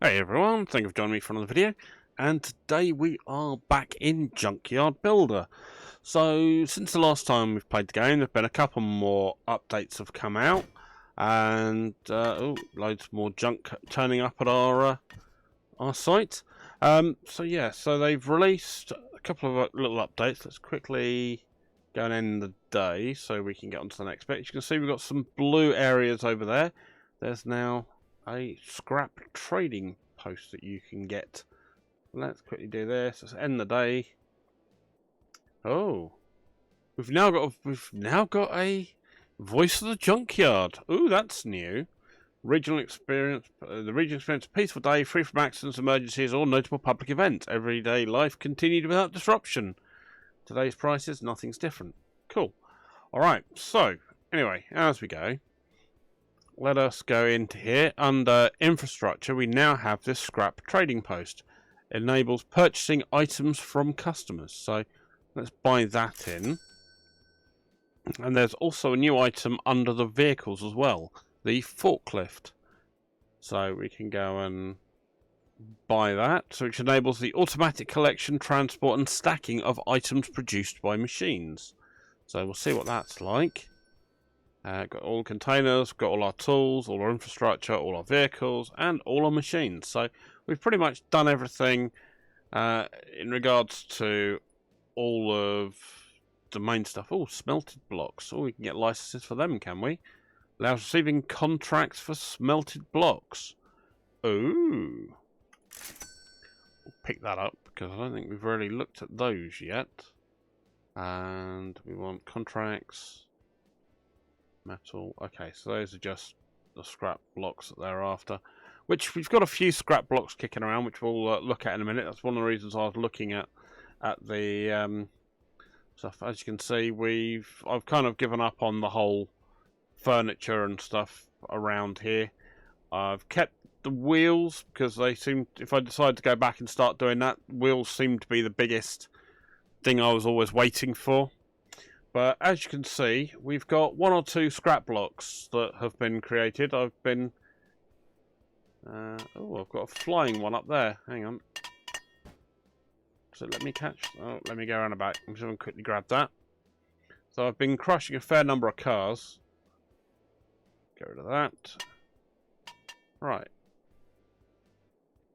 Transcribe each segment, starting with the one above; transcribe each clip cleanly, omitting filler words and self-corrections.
Hey everyone, thank you for joining me for another video, and today we are back in Junkyard Builder. So, since the last time we've played the game, there have been a couple more updates have come out, and loads more junk turning up at our site. So they've released a couple of little updates. Let's quickly go and end the day so we can get on to the next bit. As you can see, we've got some blue areas over there. There's now a scrap trading post that you can get. Let's quickly do this. Let's end the day. Oh, we've now got a voice of the junkyard. Ooh, that's new. Regional experience. The region experienced a peaceful day, free from accidents, emergencies, or notable public events. Everyday life continued without disruption. Today's prices, nothing's different. Cool. All right. So anyway, as we go. Let us go into here. Under infrastructure, we now have this scrap trading post. It enables purchasing items from customers. So let's buy that in. And there's also a new item under the vehicles as well, the forklift. So we can go and buy that, which enables the automatic collection, transport and stacking of items produced by machines. So we'll see what that's like. Got all containers, got all our tools, all our infrastructure, all our vehicles, and all our machines. So we've pretty much done everything in regards to all of the main stuff. Oh, smelted blocks. Oh, we can get licenses for them, can we? Allows receiving contracts for smelted blocks. Ooh. We'll pick that up because I don't think we've really looked at those yet. And we want contracts. Metal. Okay, so those are just the scrap blocks that they're after. Which we've got a few scrap blocks kicking around, which we'll look at in a minute. That's one of the reasons I was looking at the stuff. As you can see, I've kind of given up on the whole furniture and stuff around here. I've kept the wheels because they seem. If I decide to go back and start doing that, wheels seem to be the biggest thing I was always waiting for. But as you can see, we've got one or two scrap blocks that have been created. I've been... I've got a flying one up there. Hang on. So let me catch... Oh, let me go around the back. I'm just going to quickly grab that. So I've been crushing a fair number of cars. Get rid of that. Right.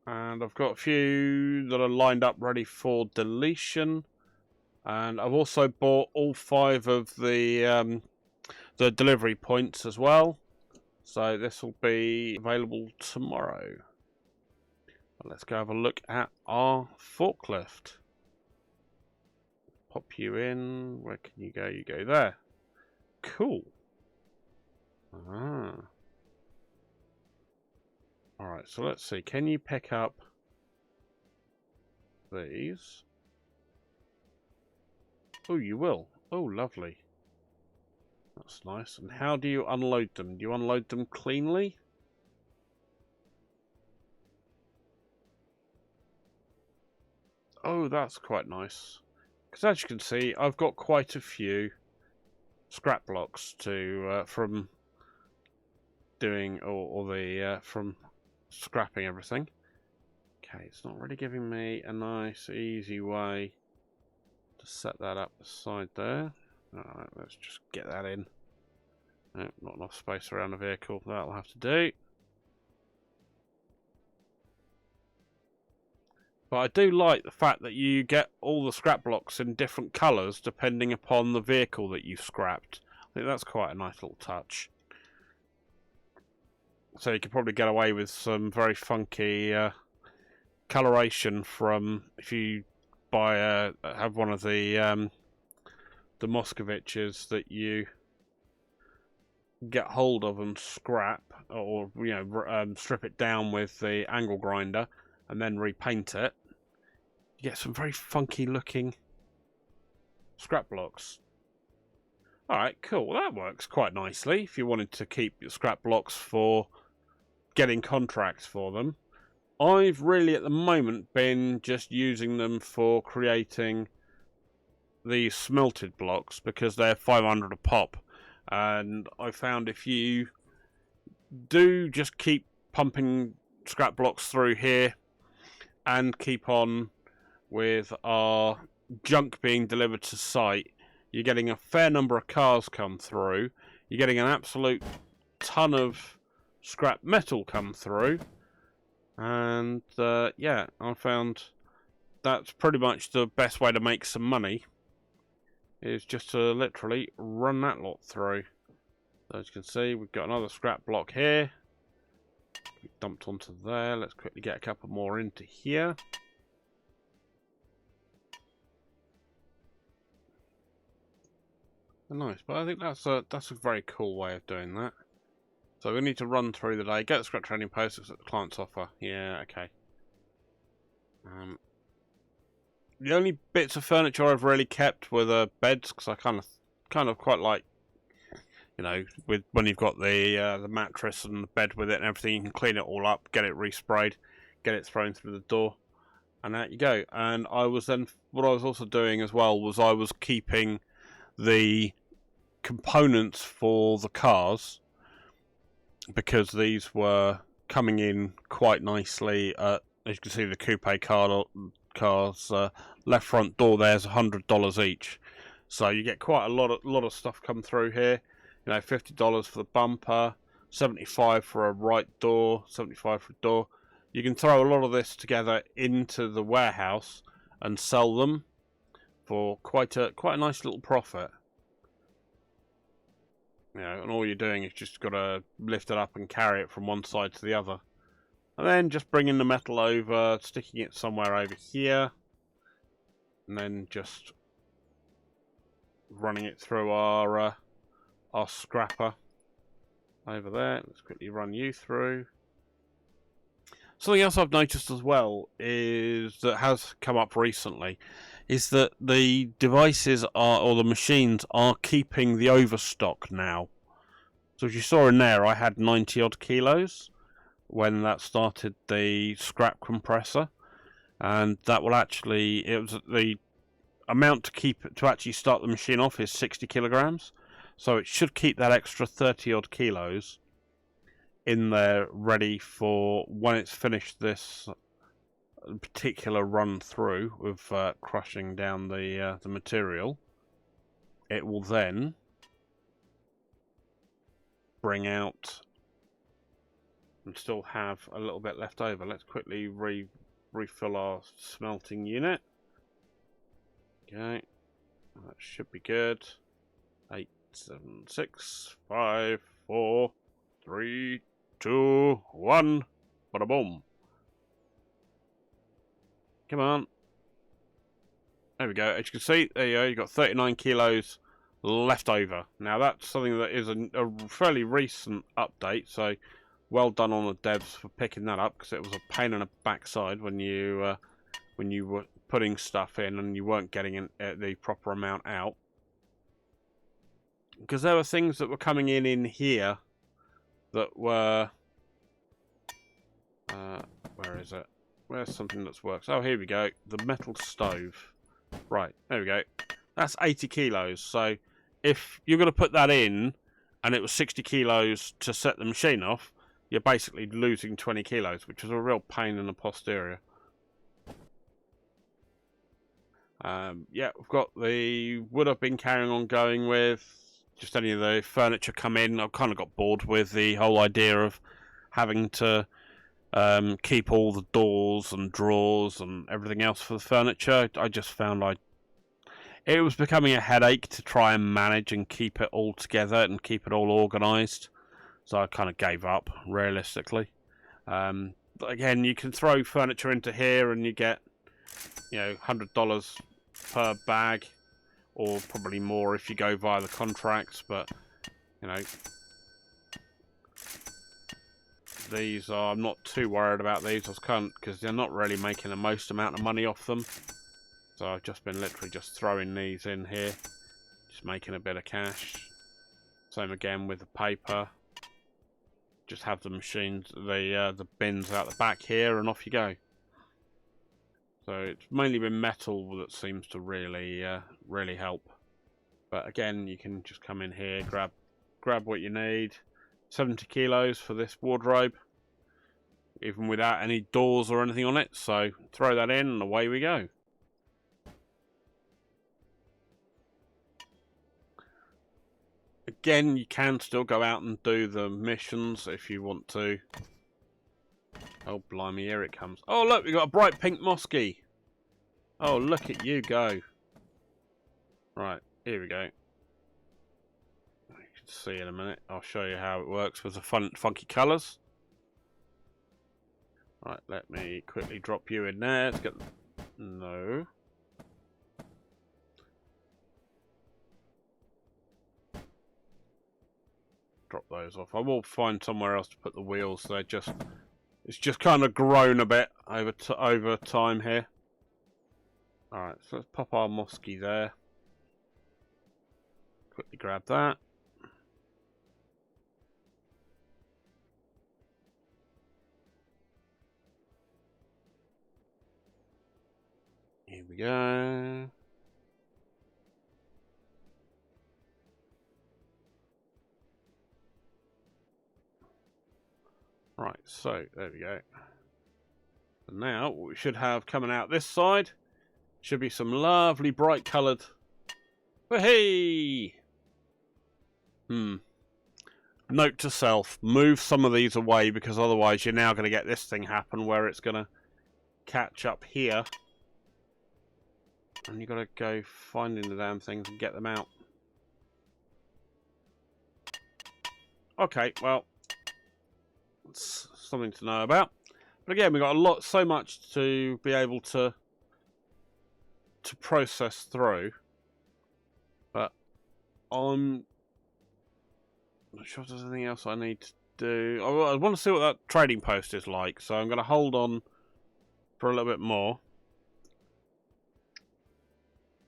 And I've got a few that are lined up ready for deletion. And I've also bought all 5 of the delivery points as well. So this will be available tomorrow. But let's go have a look at our forklift. Pop you in. Where can you go? You go there. Cool. Alright, so let's see. Can you pick up these? Oh, you will. Oh, lovely. That's nice. And how do you unload them? Do you unload them cleanly? Oh, that's quite nice. Because as you can see, I've got quite a few scrap blocks to from doing from scrapping everything. Okay, it's not really giving me a nice, easy way to set that up aside there. Alright, let's just get that in. No, not enough space around the vehicle. That'll have to do. But I do like the fact that you get all the scrap blocks in different colours depending upon the vehicle that you've scrapped. I think that's quite a nice little touch. So you could probably get away with some very funky coloration from if you buy have one of the Moscoviches that you get hold of and scrap, or strip it down with the angle grinder and then repaint it. You get some very funky looking scrap blocks. Alright, cool. Well, that works quite nicely if you wanted to keep your scrap blocks for getting contracts for them. I've really at the moment been just using them for creating these smelted blocks because they're 500 a pop, and I found if you do just keep pumping scrap blocks through here and keep on with our junk being delivered to site, you're getting a fair number of cars come through. You're getting an absolute ton of scrap metal come through. And yeah, I found that's pretty much the best way to make some money, is just to literally run that lot through. So as you can see, we've got another scrap block here. We dumped onto there. Let's quickly get a couple more into here. Nice, but I think that's a very cool way of doing that. So we need to run through the day, get the scrap trading post, accept the client's offer. Yeah, okay. The only bits of furniture I've really kept were the beds, because I kind of quite like, you know, with when you've got the mattress and the bed with it and everything, you can clean it all up, get it resprayed, get it thrown through the door, and out you go. And what I was also doing as well was I was keeping the components for the cars, because these were coming in quite nicely. As you can see, the coupe cars left front door there's $100 each, so you get quite a lot of stuff come through here. You know, $50 for the bumper, $75 for a right door, $75 for a door. You can throw a lot of this together into the warehouse and sell them for quite a nice little profit. You know, and all you're doing is just got to lift it up and carry it from one side to the other. And then just bringing the metal over, sticking it somewhere over here. And then just running it through our scrapper over there. Let's quickly run you through. Something else I've noticed as well is that has come up recently is that the devices or the machines are keeping the overstock now. So as you saw in there, I had 90 odd kilos when that started the scrap compressor, and that will actually, it was the amount to actually start the machine off is 60 kilograms, so it should keep that extra 30 odd kilos in there ready for when it's finished this particular run through with crushing down the material. It will then bring out and still have a little bit left over. Let's quickly refill our smelting unit. Okay, that should be good. 8, 7, 6, 5, 4, 3, 2, 1. Bada boom. Come on. There we go. As you can see, there you go. You've got 39 kilos left over. Now that's something that is a fairly recent update, so well done on the devs for picking that up, because it was a pain in the backside when you were putting stuff in and you weren't getting the proper amount out. Because there were things that were coming in here that were where is it? Where's something that works? Oh, here we go. The metal stove. Right, there we go. That's 80 kilos. So if you're going to put that in and it was 60 kilos to set the machine off, you're basically losing 20 kilos, which is a real pain in the posterior. Yeah, we've got the wood I've been carrying on going with. Just any of the furniture come in. I've kind of got bored with the whole idea of having to keep all the doors and drawers and everything else for the furniture. I just found it was becoming a headache to try and manage and keep it all together and keep it all organised. So I kind of gave up, realistically. But again, you can throw furniture into here and you get, you know, $100 per bag, or probably more if you go via the contracts. But, you know, these are, I'm not too worried about these, because they're not really making the most amount of money off them. So I've just been literally just throwing these in here, just making a bit of cash. Same again with the paper. Just have the machines, the bins out the back here, and off you go. So it's mainly been metal that seems to really help. But again, you can just come in here, grab what you need. 70 kilos for this wardrobe. even without any doors or anything on it. So throw that in and away we go. Again, you can still go out and do the missions if you want to. Oh, blimey, here it comes. Oh, look, we've got a bright pink Mosky. Oh, look at you go. Right, here we go. You can see in a minute. I'll show you how it works with the funky colours. Right, let me quickly drop you in there. Let's get... No. Drop those off. I will find somewhere else to put the wheels. It's just kind of grown a bit over time here. Alright, so let's pop our Mosky there. Quickly grab that. Here we go. Right, so there we go. And now what we should have coming out this side should be some lovely bright coloured. Hey! Note to self, move some of these away because otherwise you're now going to get this thing happen where it's going to catch up here. And you've got to go finding the damn things and get them out. Okay, well, it's something to know about. But again, we've got so much to be able to process through. But I'm not sure if there's anything else I need to do. I want to see what that trading post is like, so I'm going to hold on for a little bit more.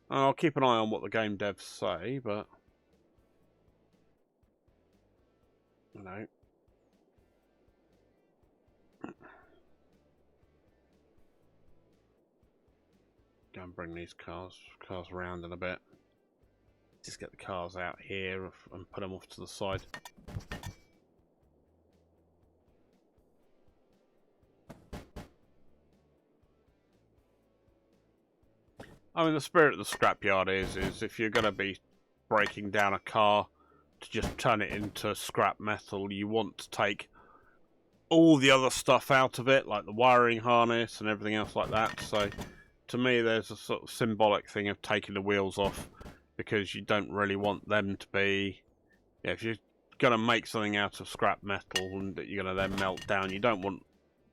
I'll keep an eye on what the game devs say, but no. Go and bring these cars around in a bit. Just get the cars out here and put them off to the side. I mean, the spirit of the scrapyard is if you're going to be breaking down a car to just turn it into scrap metal, you want to take all the other stuff out of it, like the wiring harness and everything else like that. So, to me, there's a sort of symbolic thing of taking the wheels off because you don't really want them to be... Yeah, if you're going to make something out of scrap metal and that you're going to then melt down, you don't want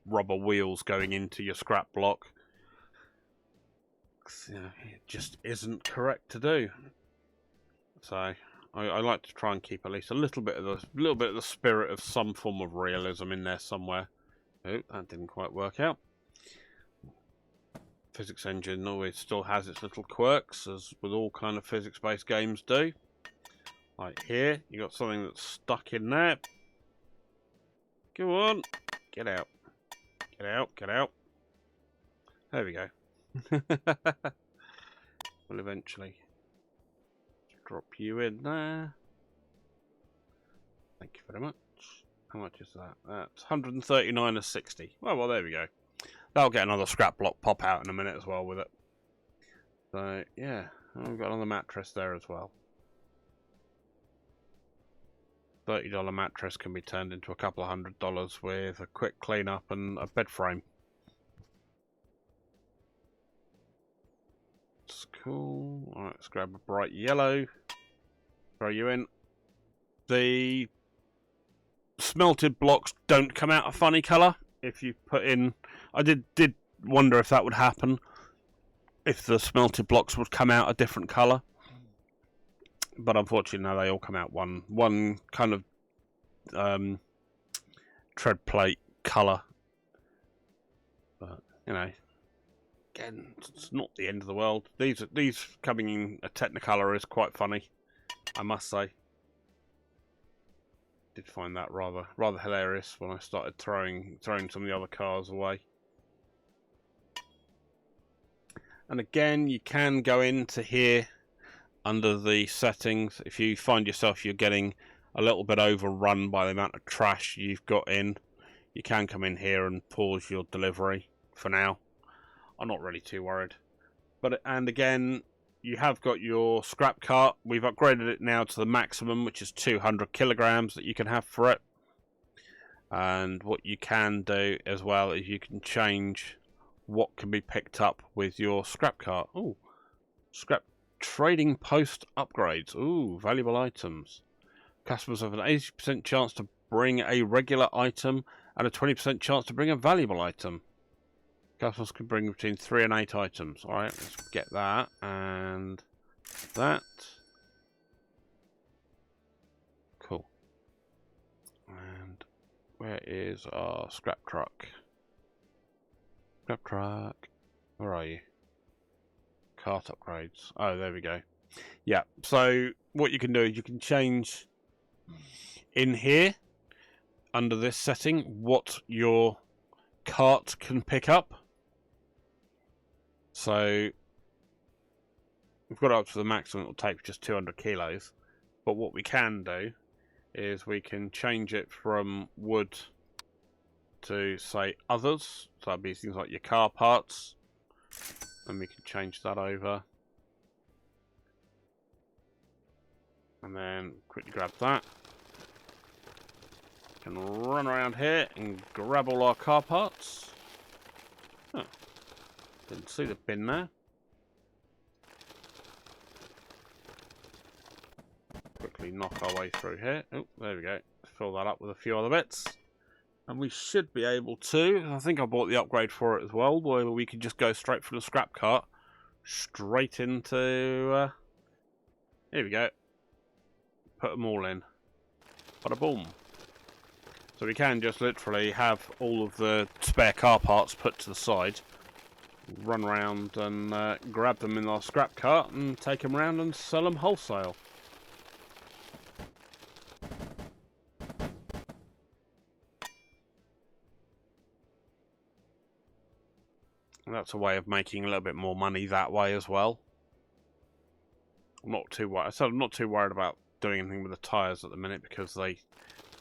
rubber wheels going into your scrap block. You know, it just isn't correct to do. So I like to try and keep at least a little bit of the spirit of some form of realism in there somewhere. Oh, that didn't quite work out. Physics engine always still has its little quirks, as with all kind of physics-based games do. Like here, you got something that's stuck in there. Go on, get out, get out, get out. There we go. We'll eventually drop you in there. Thank you very much. How much is that? That's 139 of 60. Well, there we go. That'll get another scrap block pop out in a minute as well with it. So, yeah. We've got another mattress there as well. $30 mattress can be turned into a couple of $100 with a quick clean up and a bed frame. That's cool. Alright, let's grab a bright yellow. Throw you in. The smelted blocks don't come out a funny colour. If you put in... I did wonder if that would happen. If the smelted blocks would come out a different colour. But unfortunately, no, they all come out one kind of tread plate colour. But, you know, again, it's not the end of the world. These coming in a Technicolor is quite funny, I must say. Did find that rather hilarious when I started throwing some of the other cars away. And again, you can go into here under the settings if you find yourself you're getting a little bit overrun by the amount of trash you've got in. you can come in here and pause your delivery for now. I'm not really too worried. But and again, you have got your scrap cart. We've upgraded it now to the maximum, which is 200 kilograms that you can have for it. And what you can do as well is you can change what can be picked up with your scrap cart. Ooh, scrap trading post upgrades. Ooh, valuable items. Customers have an 80% chance to bring a regular item and a 20% chance to bring a valuable item. Customers can bring between 3 and 8 items. Alright, let's get that and that. Cool. And where is our scrap truck? Scrap truck. Where are you? Cart upgrades. Oh, there we go. Yeah, so what you can do is you can change in here under this setting what your cart can pick up. So we've got it up to the maximum. It'll take just 200 kilos. But what we can do is we can change it from wood to, say, others. So that'd be things like your car parts. And we can change that over. And then quickly grab that. Can run around here and grab all our car parts. Oh, didn't see the bin there. Quickly knock our way through here. Oh, there we go. Fill that up with a few other bits. And we should be able to, I think I bought the upgrade for it as well, where we could just go straight from the scrap cart straight into, here we go. Put them all in. Bada boom. So we can just literally have all of the spare car parts put to the side, run around and grab them in our scrap cart and take them around and sell them wholesale. And that's a way of making a little bit more money that way as well. I'm not too worried. So I'm not too worried about doing anything with the tyres at the minute because they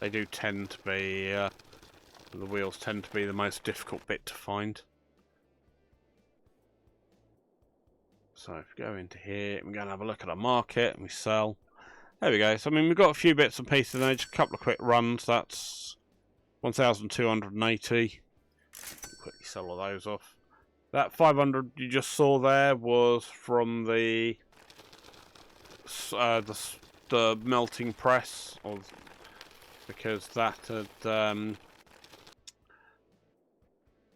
do tend to be the wheels tend to be the most difficult bit to find. So if we go into here, we're going to have a look at our market and we sell. There we go. So I mean we've got a few bits and pieces in there, just a couple of quick runs. That's 1,280. Quickly sell all those off. That 500 you just saw there was from the melting press, because that had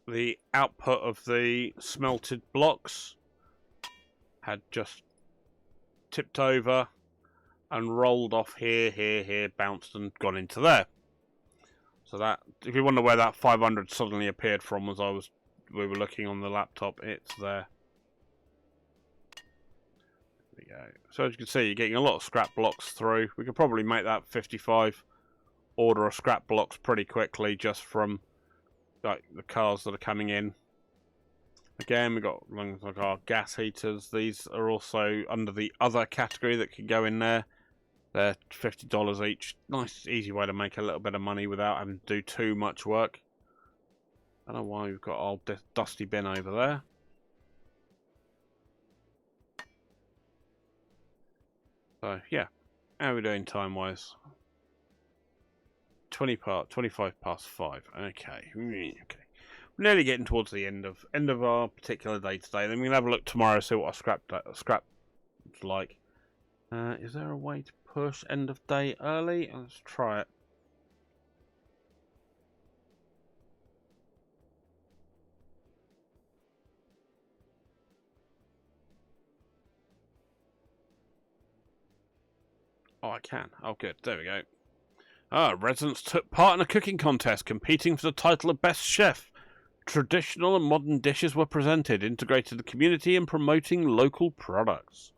the output of the smelted blocks had just tipped over and rolled off here, bounced and gone into there. So that, if you wonder where that 500 suddenly appeared from, as we were looking on the laptop, it's there. There we go. So as you can see, you're getting a lot of scrap blocks through. We could probably make that 55 order of scrap blocks pretty quickly just from like the cars that are coming in. Again, we've got things like our gas heaters. These are also under the other category that can go in there. They're $50 each. Nice, easy way to make a little bit of money without having to do too much work. I don't know why we've got our dusty bin over there. So, yeah. How are we doing time-wise? 25 past 5. Okay. Okay. We're nearly getting towards the end of our particular day today. Then we'll have a look tomorrow, see what our scrap's like. Is there a way to push end of day early? Let's try it. Oh, I can. Oh, good. There we go. Residents took part in a cooking contest, competing for the title of Best Chef. Traditional and modern dishes were presented, integrated the community and promoting local products.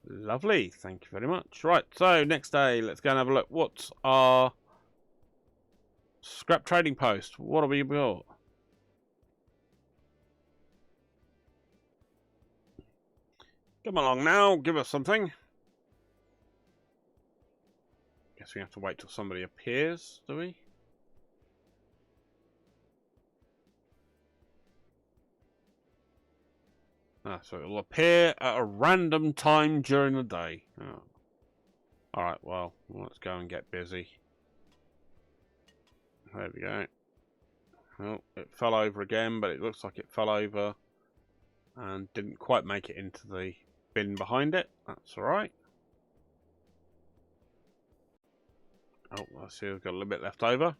Lovely. Thank you very much. Right, so next day, let's go and have a look. What's our scrap trading post? What have we got? Come along now, give us something. Guess we have to wait till somebody appears, do we? So it'll appear at a random time during the day. Oh. Alright, well, let's go and get busy. There we go. Well, it fell over again, but it looks like it fell over and didn't quite make it into the bin behind it. That's alright. Oh, I see we've got a little bit left over.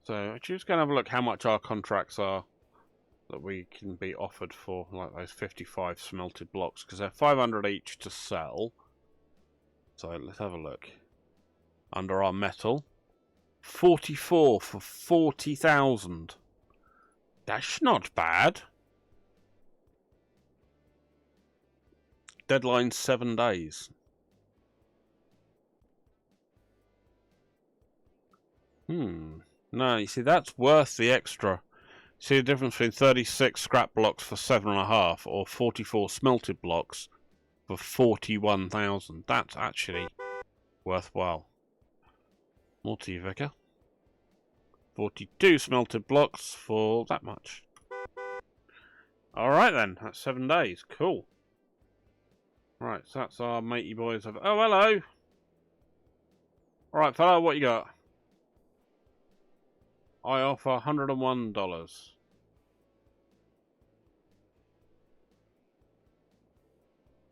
So, I'm just going to have a look how much our contracts are that we can be offered for, like those 55 smelted blocks, because they're 500 each to sell. So, let's have a look. Under our metal, 44 for 40,000. That's not bad. Deadline 7 days. No, you see, that's worth the extra. See the difference between 36 scrap blocks for 7.5 or 44 smelted blocks for 41,000. That's actually worthwhile. Multi-vicar. 42 smelted blocks for that much. Alright then, that's 7 days. Cool. Right, so that's our matey boys. Oh, hello! Alright, fella, what you got? I offer $101.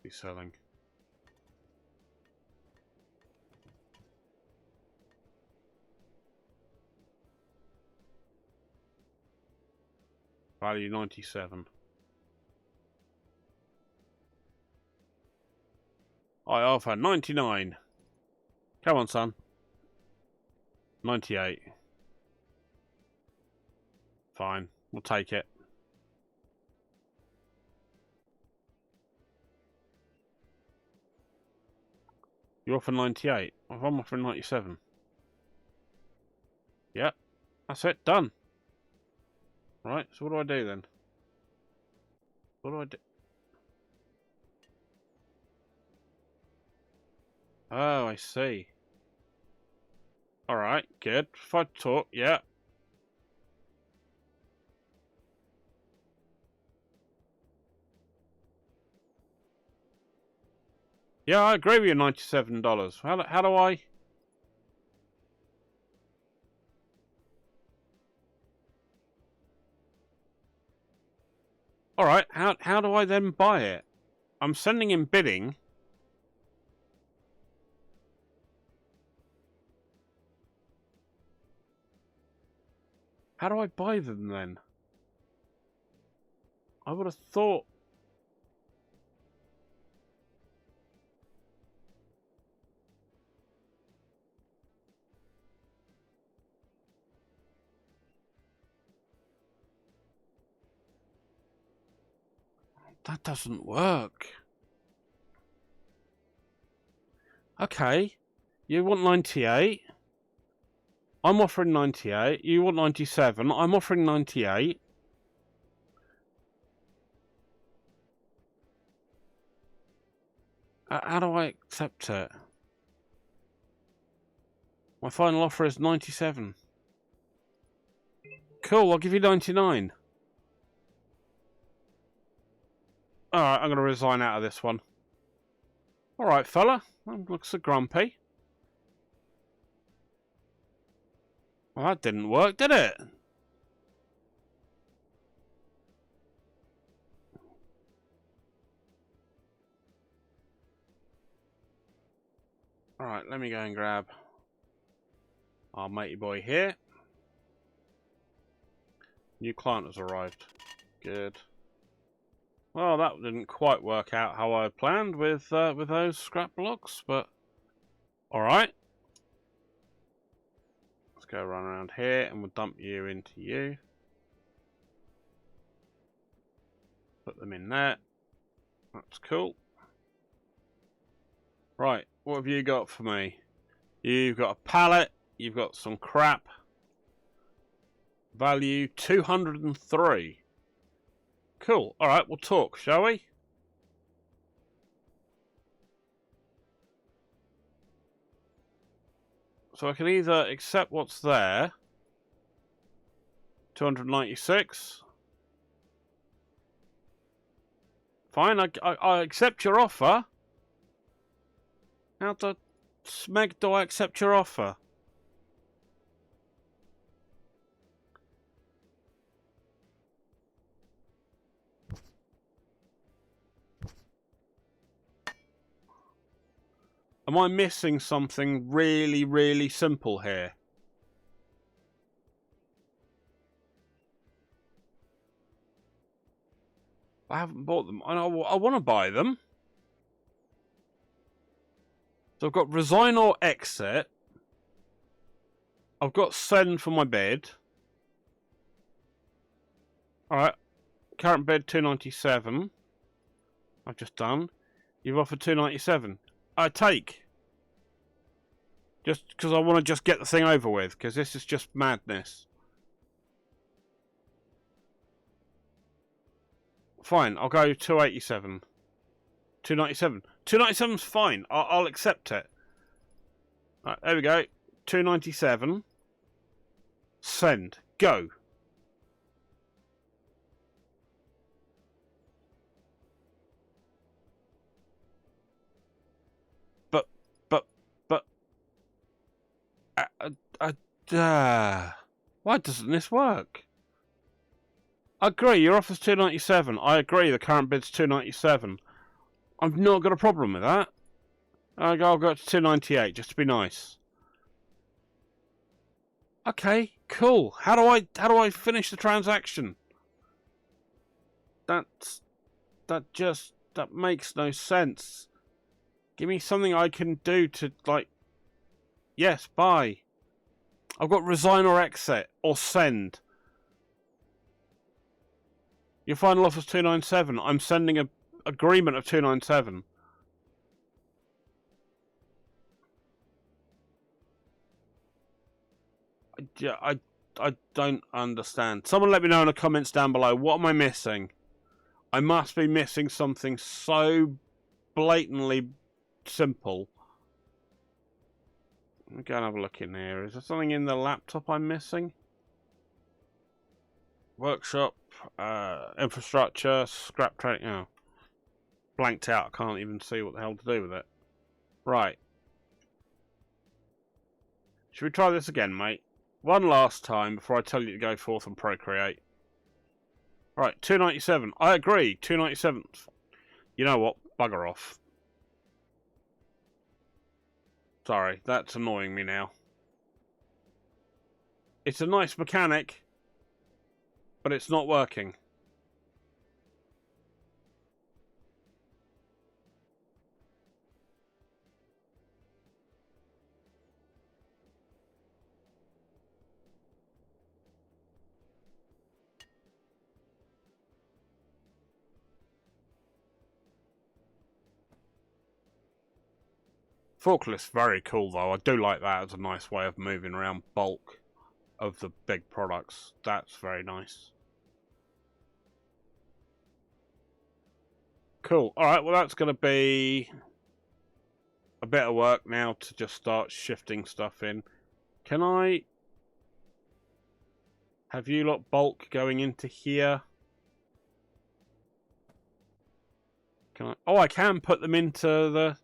Be selling. Value 97. I offer 99. Come on, son. 98. Fine, we'll take it. You offer 98. I'm offering 97. Yep, that's it, done. Right, so what do I do then? What do I do? Oh, I see. Alright, good. If I talk, yeah. Yeah, I agree with you, $97. How do I... Alright, how do I then buy it? I'm sending in bidding. How do I buy them then? I would have thought... That doesn't work. Okay. You want 98. I'm offering 98. You want 97. I'm offering 98. How do I accept it? My final offer is 97. Cool, I'll give you 99. Alright, I'm going to resign out of this one. Alright, fella. Looks so grumpy. Well, that didn't work, did it? Alright, let me go and grab our matey boy here. New client has arrived. Good. Well, that didn't quite work out how I planned with those scrap blocks, but alright. Let's go run around here and we'll dump you into you. Put them in there. That's cool. Right, what have you got for me? You've got a pallet, you've got some crap. Value 203. Cool. Alright, we'll talk, shall we? So I can either accept what's there, 296. Fine, I accept your offer. How the smeg do I accept your offer? Am I missing something really, really simple here? I haven't bought them. I want to buy them. So I've got resign or exit. I've got send for my bid. Alright. Current bid 297. I've just done. You've offered 297. I take. Just because I want to just get the thing over with. Because this is just madness. Fine, I'll go 287. 297. 297's fine. I'll accept it. Right, there we go. 297. Send. Go. Why doesn't this work? I agree, your offer's 297. I agree, the current bid's 297. I've not got a problem with that. I'll go up to 298 just to be nice. Okay, cool. How do I finish the transaction? That makes no sense. Give me something I can do to, like, yes, buy. I've got resign or exit or send. Your final offer's 297. I'm sending a agreement of 297. I don't understand. Someone let me know in the comments down below. What am I missing? I must be missing something so blatantly simple. Let me go and have a look in here. Is there something in the laptop I'm missing? Workshop, infrastructure, scrap trading. Oh, blanked out. I can't even see what the hell to do with it. Right. Should we try this again, mate? One last time before I tell you to go forth and procreate. Right, 297. I agree. 297. You know what? Bugger off. Sorry, that's annoying me now. It's a nice mechanic, but it's not working. Forklift's very cool though. I do like that as a nice way of moving around bulk of the big products. That's very nice. Cool. Alright, well that's going to be a bit of work now to just start shifting stuff in. Can I have you lot bulk going into here? Can I? Oh, I can put them into the...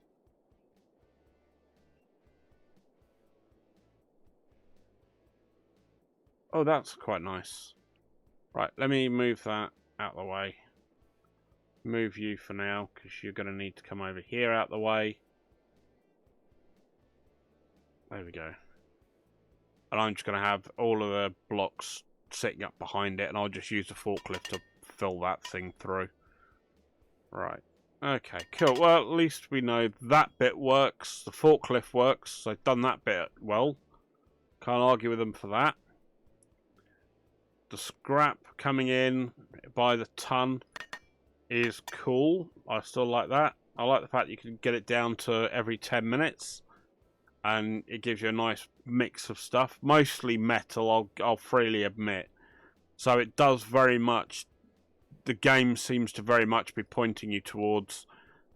Oh, that's quite nice. Right, let me move that out of the way. Move you for now, because you're going to need to come over here out of the way. There we go. And I'm just going to have all of the blocks sitting up behind it, and I'll just use the forklift to fill that thing through. Right. Okay, cool. Well, at least we know that bit works. The forklift works. So I've done that bit well. Can't argue with them for that. The scrap coming in by the ton is cool. I still like that. I like the fact you can get it down to every 10 minutes. And it gives you a nice mix of stuff. Mostly metal, I'll freely admit. So it does very much... The game seems to very much be pointing you towards,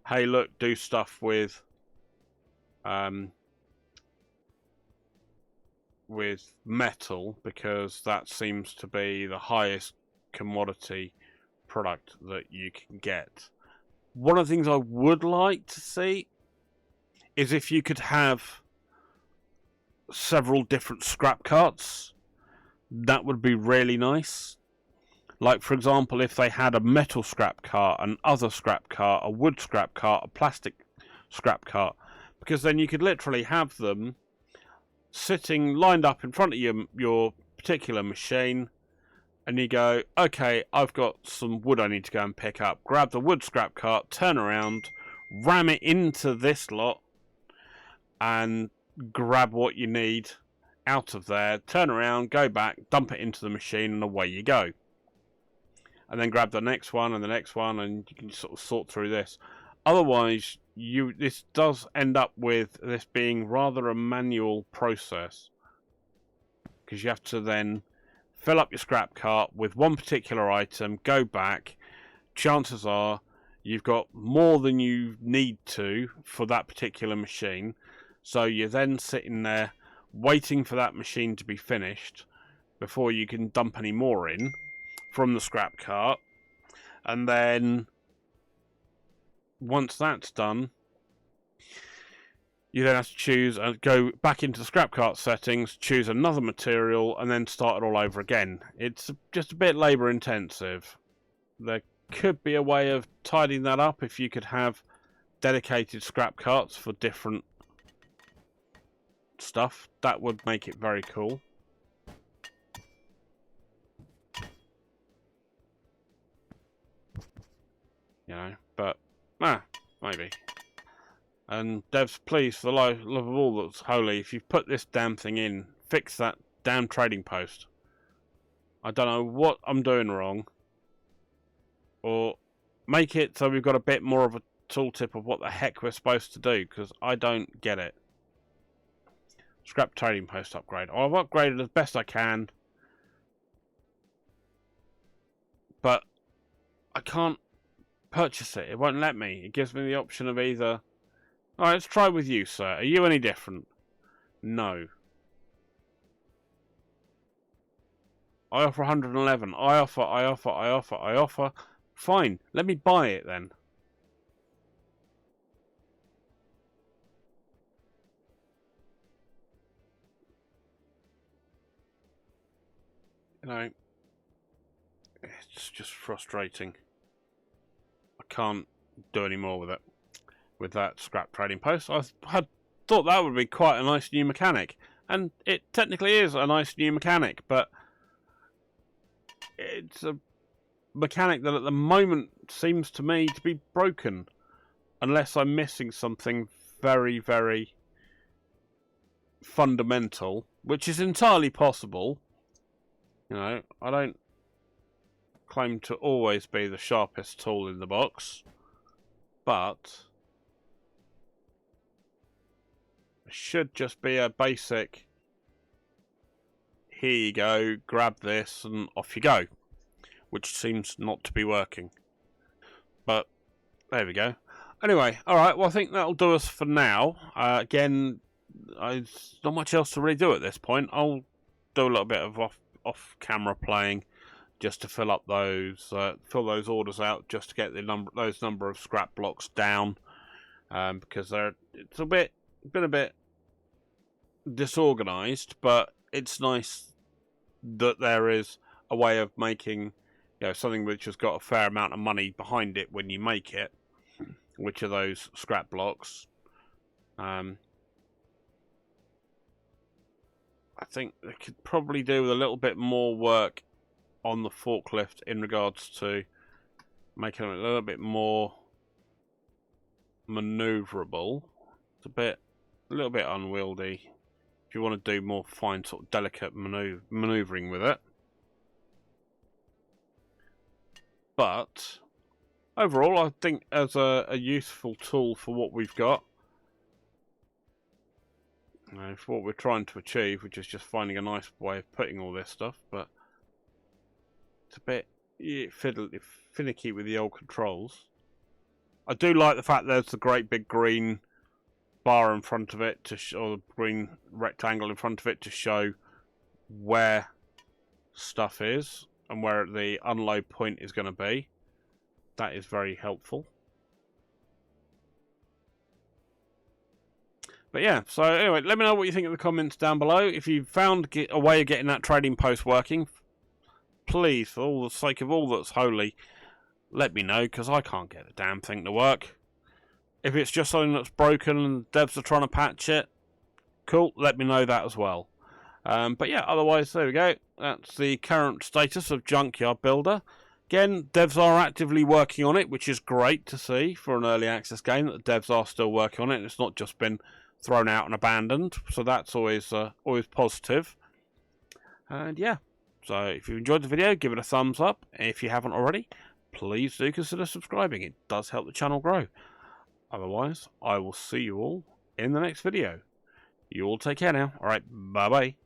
hey, look, do stuff with with metal because that seems to be the highest commodity product that you can get. One of the things I would like to see is if you could have several different scrap carts. That would be really nice. Like, for example, if they had a metal scrap cart, an other scrap cart, a wood scrap cart, a plastic scrap cart, because then you could literally have them sitting lined up in front of your particular machine, and you go, okay, I've got some wood I need to go and pick up. Grab the wood scrap cart, turn around, ram it into this lot, and grab what you need out of there, turn around, go back, dump it into the machine, and away you go. And then grab the next one and the next one, and you can sort of sort through this. Otherwise, this does end up with this being rather a manual process, because you have to then fill up your scrap cart with one particular item, go back. Chances are you've got more than you need to for that particular machine, so you're then sitting there waiting for that machine to be finished before you can dump any more in from the scrap cart. And then once that's done, you then have to choose and go back into the scrap cart settings, choose another material, and then start it all over again. It's just a bit labour intensive. There could be a way of tidying that up if you could have dedicated scrap carts for different stuff. That would make it very cool. You know, but maybe. And devs, please, for the love of all that's holy, if you've put this damn thing in, fix that damn trading post. I don't know what I'm doing wrong. Or make it so we've got a bit more of a tooltip of what the heck we're supposed to do, because I don't get it. Scrap trading post upgrade. Oh, I've upgraded as best I can. But I can't purchase it. It won't let me. It gives me the option of either... Alright, let's try with you, sir. Are you any different? No. I offer 111. I offer. Fine. Let me buy it then. You know, it's just frustrating. I can't do any more with it. With that scrap trading post, I had thought that would be quite a nice new mechanic, and it technically is a nice new mechanic, but it's a mechanic that at the moment seems to me to be broken, unless I'm missing something very, very fundamental, which is entirely possible. You know, I don't claim to always be the sharpest tool in the box, but it should just be a basic, here you go, grab this and off you go, which seems not to be working. But there we go. Anyway, alright, well I think that'll do us for now. Again, there's not much else to really do at this point. I'll do a little bit of off-camera playing just to fill up those orders out, just to get those number of scrap blocks down, because it's been a bit disorganized, but it's nice that there is a way of making, you know, something which has got a fair amount of money behind it when you make it, which are those scrap blocks. I think they could probably do with a little bit more work on the forklift in regards to making it a little bit more maneuverable. It's a little bit unwieldy if you want to do more fine sort of delicate maneuvering with it. But overall, I think as a useful tool for what we've got, for what we're trying to achieve, which is just finding a nice way of putting all this stuff, but it's a bit finicky with the old controls. I do like the fact there's the great big green bar in front of it, or the green rectangle in front of it to show where stuff is and where the unload point is going to be. That is very helpful. But yeah, so anyway, let me know what you think in the comments down below. If you found a way of getting that trading post working, please, for all the sake of all that's holy, let me know, because I can't get the damn thing to work. If it's just something that's broken and devs are trying to patch it, cool, let me know that as well. But yeah, otherwise, there we go. That's the current status of Junkyard Builder. Again, devs are actively working on it, which is great to see for an early access game, that the devs are still working on it, and it's not just been thrown out and abandoned. So that's always positive. And yeah, so if you enjoyed the video, give it a thumbs up. If you haven't already, please do consider subscribing. It does help the channel grow. Otherwise, I will see you all in the next video. You all take care now. Alright, bye-bye.